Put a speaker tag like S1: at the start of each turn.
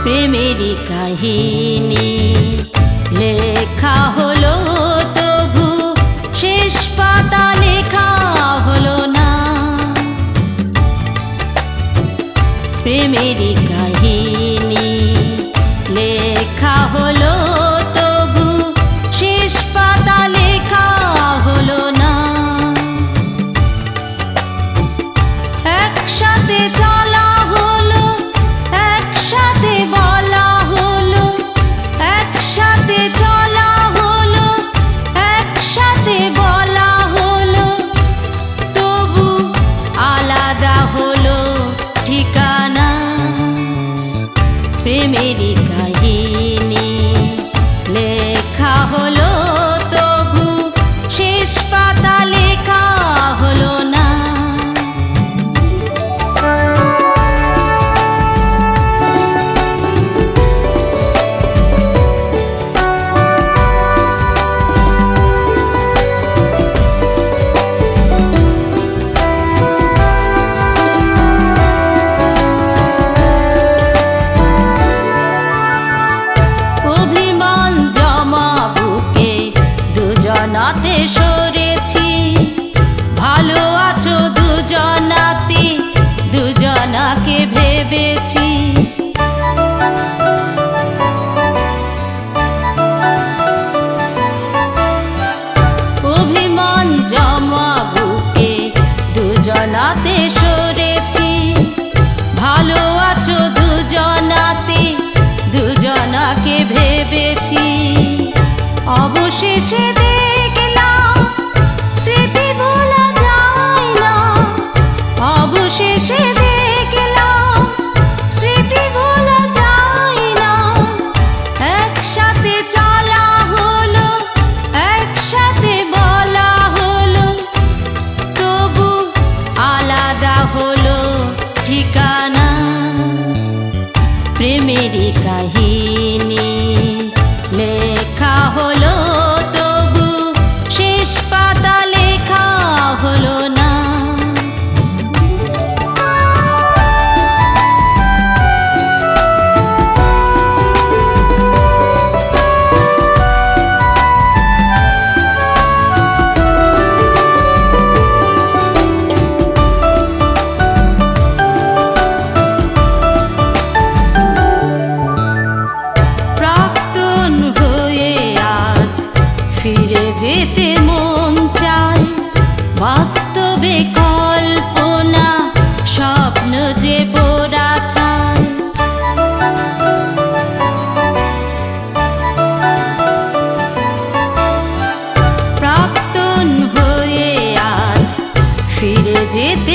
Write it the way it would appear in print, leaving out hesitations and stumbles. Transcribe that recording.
S1: প্রেমেরই কাহিনী লেখা হলো তবু শেষ পাতা লেখা হলো না। প্রেমেরই কাহিনী লেখা হলো তবু শেষ পাতা লেখা হলো না। একসাথে চলা হলো, একসাথে বলা হলো, একসাথে চলা হলো, একসাথে বলা হলো, তবু আলাদা হলো ঠিকানা। প্রেমেরই কাহিনী লেখা হলো তবু শেষ পাতা লেখা হলো না। দুজনাতে সরেছি, ভালো আছো দুজনাতে, দুজনাকে ভেবেছি। অভিমান জমা বুকে দুজনাতে সরেছি, ভালো আছো দুজনাতে, দুজনাকে ভেবেছি। অবশেষে দেখলাম স্মৃতি ভোলা যায় না, অবশেষে দেখলাম স্মৃতি ভোলা যায় না। একসাথে চলা হলো, একসাথে বলা হলো, তবু আলাদা হলো ঠিকানা। প্রেমেরই কাহিনী লেখা হলো তবু শেষ পাতা লেখা হলো না। ফিরে যেতে মন চায়, বাস্তবে কল্পনা স্বপ্ন যে বোরা ছায়। প্রাক্তন হয়ে আজ ফিরে যেতে